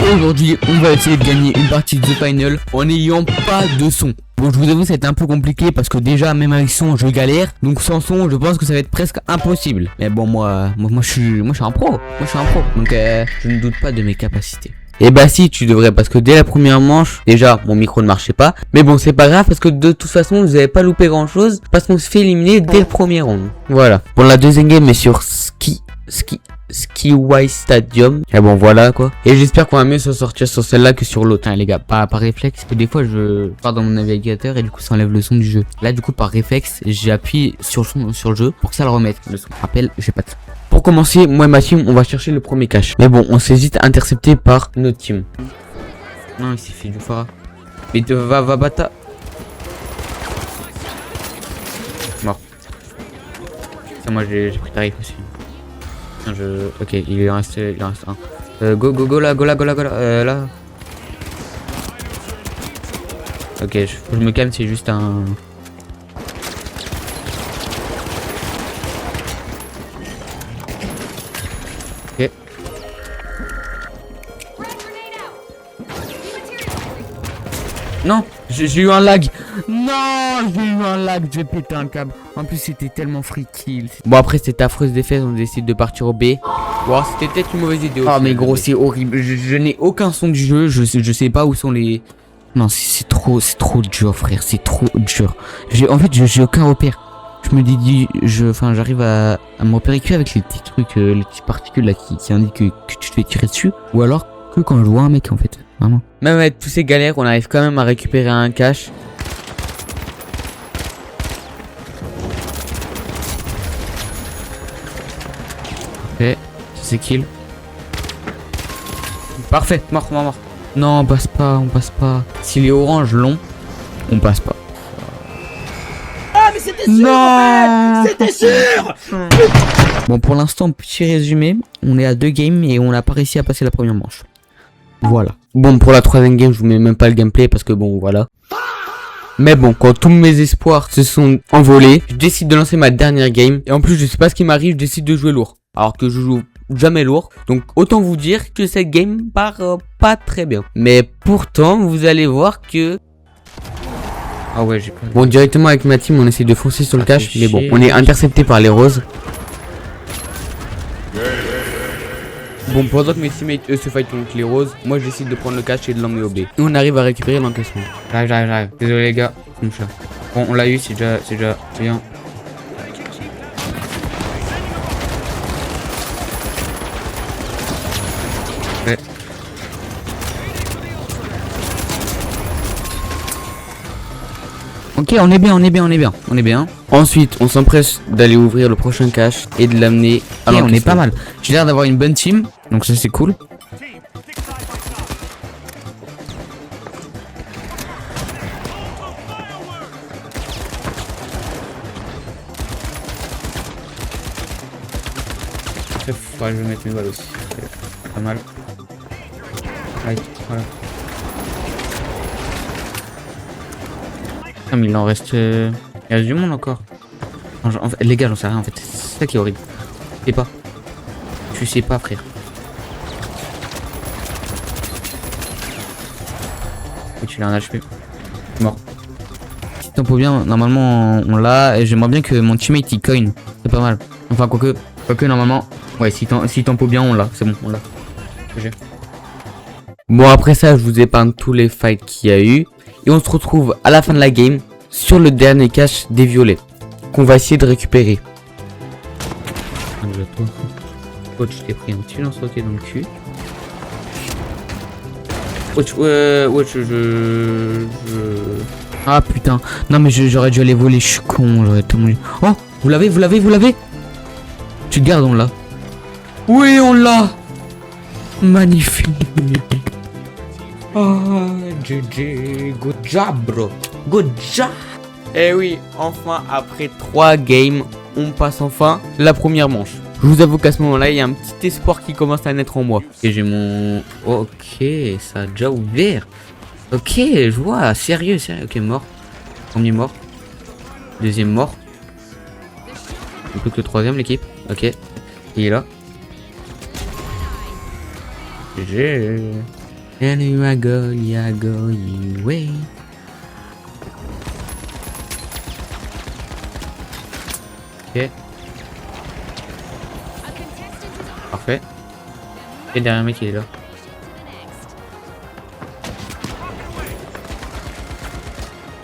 Aujourd'hui, on va essayer de gagner une partie de The Final en n'ayant pas de son. Bon, je vous avoue, c'est un peu compliqué parce que déjà, même avec son, je galère. Donc sans son, je pense que ça va être presque impossible. Mais bon, moi, je suis un pro. Moi, je suis un pro. Donc, je ne doute pas de mes capacités. Et bah si, tu devrais, parce que dès la première manche, déjà, mon micro ne marchait pas. Mais bon, c'est pas grave, parce que de toute façon, vous avez pas loupé grand chose, parce qu'on se fait éliminer dès le premier round. Voilà. Bon, la deuxième game est sur Skyway Stadium. Et bon, voilà, quoi. Et j'espère qu'on va mieux s'en sortir sur celle-là que sur l'autre, hein, les gars. Pas par réflexe, parce que des fois, je pars dans mon navigateur et du coup, ça enlève le son du jeu. Là, du coup, par réflexe, j'appuie sur le jeu pour que ça le remette. Le son. Rappel, j'ai pas de son. Pour commencer, moi et ma team, on va chercher le premier cache. Mais bon, on s'hésite intercepté par notre team. Non, il s'est fait du phare. Mais va bata. Mort. Ça, moi j'ai pris tarif aussi. Non, ok, il en reste un. Go là. Là. Ok, faut que je me calme, c'est juste un. Ok. Non, j'ai eu un lag. Non, j'ai eu un lag, j'ai pété un câble. En plus, c'était tellement free kill. Bon, après cette affreuse défaite, on décide de partir au B. Bon, c'était peut-être une mauvaise idée aussi. Ah, mais gros, c'est horrible. Je n'ai aucun son du jeu. Je sais pas où sont les. Non, c'est trop dur, frère. C'est trop dur. En fait, j'ai aucun repère. Je me dis, j'arrive à me repérer que avec les petits trucs, les petites particules là qui indiquent que tu te fais tirer dessus. Ou alors que quand je vois un mec, en fait. Vraiment. Même avec tous ces galères, on arrive quand même à récupérer un cache. Ok, c'est kill. Parfait, mort. Non, on passe pas. S'il est orange long, on passe pas. Ah mais c'était sûr, non, c'était sûr. Bon, pour l'instant, petit résumé, on est à 2 games et on n'a pas réussi à passer la première manche. Voilà. Bon, pour la troisième game, je vous mets même pas le gameplay parce que bon, voilà. Mais bon, quand tous mes espoirs se sont envolés, je décide de lancer ma dernière game. Et en plus, je sais pas ce qui m'arrive, je décide de jouer lourd. Alors que je joue jamais lourd. Donc, autant vous dire que cette game part pas très bien. Mais pourtant, vous allez voir que... Ah ouais, j'ai pas... Bon, directement avec ma team, on essaie de foncer sur le cache. Mais bon, on est intercepté par les roses. Bon, pendant que mes teammates eux se fight contre les roses, moi je décide de prendre le cache et de l'emmener au B. Et on arrive à récupérer l'encaissement. J'arrive. Désolé les gars, comme ça. Bon, on l'a eu, c'est déjà bien. Ouais. Ok, on est bien. Ensuite, on s'empresse d'aller ouvrir le prochain cache et de l'amener à l'encaissement. On est pas mal. J'ai l'air d'avoir une bonne team, donc ça c'est cool. Je vais mettre une balle aussi. Pas mal. Allez, voilà. Ah, mais il en reste. Il reste du monde encore. En fait, les gars, j'en sais rien en fait. C'est ça qui est horrible. Tu sais pas, frère. Oui, tu l'as un HP. Mort. Si tempo bien, normalement on l'a. Et j'aimerais bien que mon teammate il coin. C'est pas mal. Enfin, quoique normalement. Ouais, si tempo bien, on l'a. C'est bon, on l'a. Bon, après ça, je vous épargne tous les fights qu'il y a eu. Et on se retrouve à la fin de la game sur le dernier cache des violets qu'on va essayer de récupérer. Coach, je t'ai pris un petit lance-roquet dans le cul. Coach, Ah putain, non mais j'aurais dû aller voler, je suis con, j'aurais tout voulu. Oh, vous l'avez. Tu te gardes, on l'a. Oui, on l'a. Magnifique. Oh, GG, good job, bro. Good job. Eh oui, enfin, après 3 games, on passe enfin la première manche. Je vous avoue qu'à ce moment-là, il y a un petit espoir qui commence à naître en moi. Et j'ai mon... Ok, ça a déjà ouvert. Ok, je vois, sérieux. Ok, mort. Premier mort. Deuxième mort. Il plus que le troisième, l'équipe. Ok. Il est là. GG. And you are go, you way. Ok. Parfait. Et derrière un mec il est là.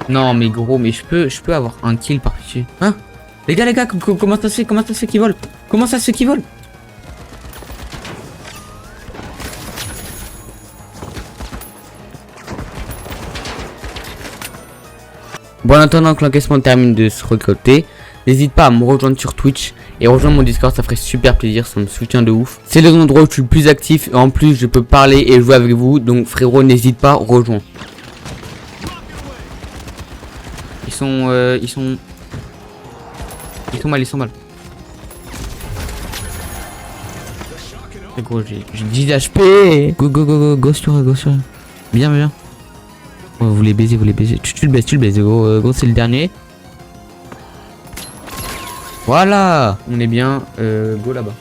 Non mais gros, mais je peux avoir un kill par pitié. Hein? Les gars, comment ça se fait qu'ils volent? Comment ça se fait qu'ils volent? Bon, en attendant que l'encaissement termine de se recruter, n'hésite pas à me rejoindre sur Twitch et rejoindre mon Discord, ça ferait super plaisir, ça me soutient de ouf. C'est les endroits où je suis le plus actif et en plus je peux parler et jouer avec vous, donc frérot n'hésite pas, rejoins. Ils sont mal. C'est gros, j'ai 10 HP. Go sur. Bien. Oh, vous les baisez. Tu le baises, gros, c'est le dernier. Voilà, on est bien, go là-bas.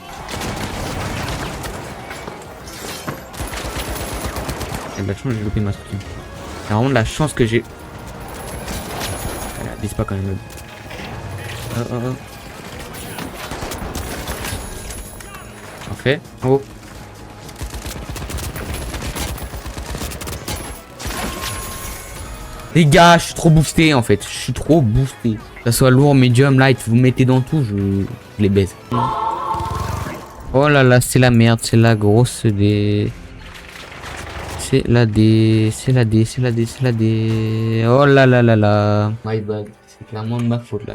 J'ai de la chance, j'ai loupé ma structure. C'est vraiment de la chance que j'ai. Elle abuse pas quand même. Oh. Parfait, en haut. Les gars, je suis trop boosté en fait. Que ça soit lourd, medium, light, vous mettez dans tout, je les baise. Oh là là, c'est la merde, c'est la grosse des. C'est la D. Oh là là. My bad. C'est clairement de ma faute là.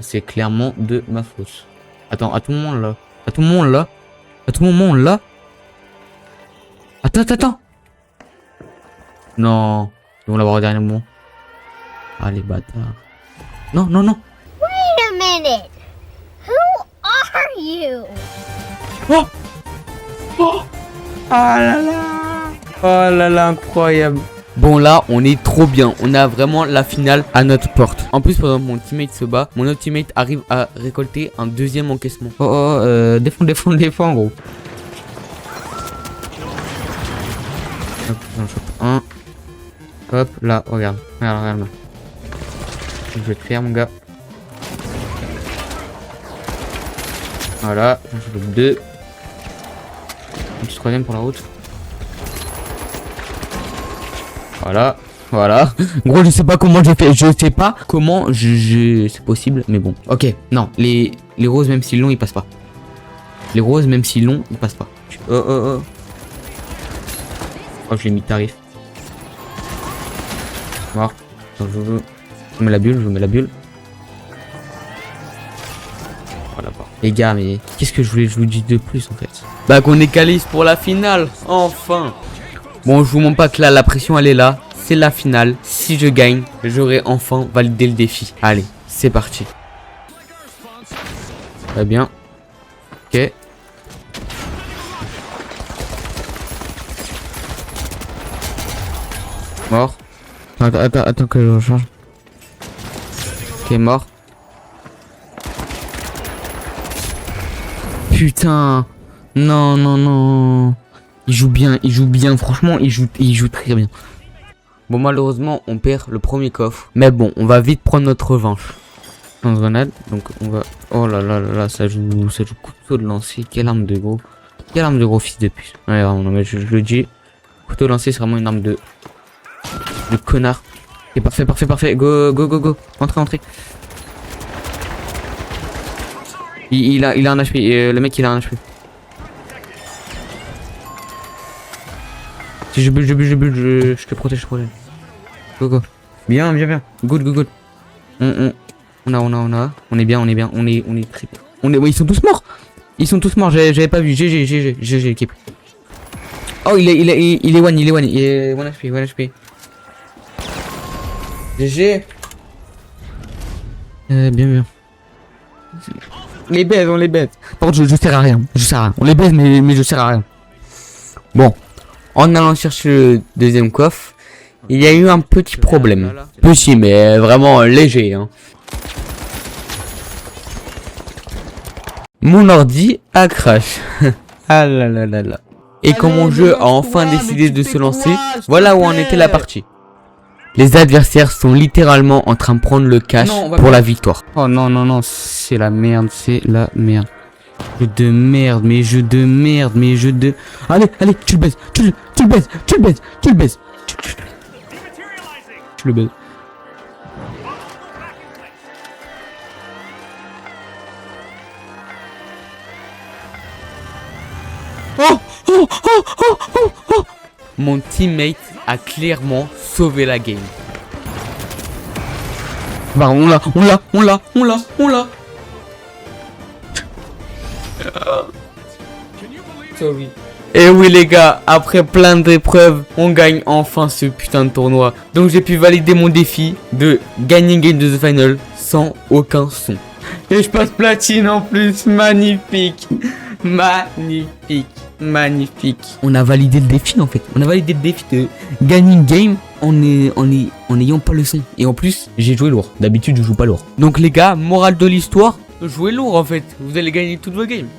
Attends, à tout moment là. Attends. Non. Ils vont l'avoir au dernier moment. Ah les bâtards. Non. Wait a minute. Who are you? Oh là là, incroyable. Bon là, on est trop bien. On a vraiment la finale à notre porte. En plus, pendant que mon teammate se bat, mon autre teammate arrive à récolter un deuxième encaissement. Défends, gros. Hop, j'en chope un. Hop, là, regarde. Je vais te faire, mon gars. Voilà, j'en chope deux. Un petit troisième pour la route. Voilà. Gros, je sais pas comment j'ai fait. C'est possible, mais bon. Ok, non, les roses, même s'ils l'ont, ils passent pas. Oh, je l'ai mis tarif. Mort. Je mets la bulle. Voilà. Les gars, mais qu'est-ce que je vous dis de plus en fait? Bah qu'on est qualifié pour la finale, enfin. Bon, je vous montre pas que là, la pression elle est là. C'est la finale. Si je gagne, j'aurai enfin validé le défi. Allez, c'est parti. Très bien. Ok. Mort. Attends que je recharge. Ok, mort. Putain. Non. Il joue bien, franchement, il joue très bien. Bon, malheureusement, on perd le premier coffre. Mais bon, on va vite prendre notre revanche. Lance-grenade, donc on va... Oh là, ça joue couteau de lancer. Quelle arme de gros fils de pute. Ouais, non, mais je le dis. Couteau de lancer, c'est vraiment une arme de connard. Et parfait. Go. Entrez. Il a un HP. Le mec, il a un HP. Si je bulle, je te protège. Go. Bien. Good. On est bien. On est très bien. Ils sont tous morts. J'avais pas vu. GG équipe. Oh, il est one. Il est 1 HP. GG. Bien. On les baise. Par contre, je sers à rien. On les baise, mais je sers à rien. Bon. En allant chercher le deuxième coffre, il y a eu un petit problème. Petit, mais vraiment léger. Hein. Mon ordi a crash. Ah là. Et quand mon jeu a enfin décidé de se lancer, voilà où en était la partie. Les adversaires sont littéralement en train de prendre le cash pour la victoire. Oh non, non, non, c'est la merde, c'est la merde. Jeu de merde, mais jeu de merde, mais jeu de... Allez, allez, tu le baises, tu le baises, tu le baises, tu le baises. Tu le baises. Oh. Mon teammate a clairement sauvé la game. Bah on l'a. Sorry. Et oui les gars, après plein d'épreuves, on gagne enfin ce putain de tournoi. Donc j'ai pu valider mon défi de gagner une game de The Final sans aucun son. Et je passe platine en plus, magnifique. Magnifique. On a validé le défi en fait. On a validé le défi de gagner une game en n'ayant pas le son. Et en plus, j'ai joué lourd. D'habitude, je joue pas lourd. Donc les gars, morale de l'histoire, jouez lourd en fait. Vous allez gagner toutes vos games.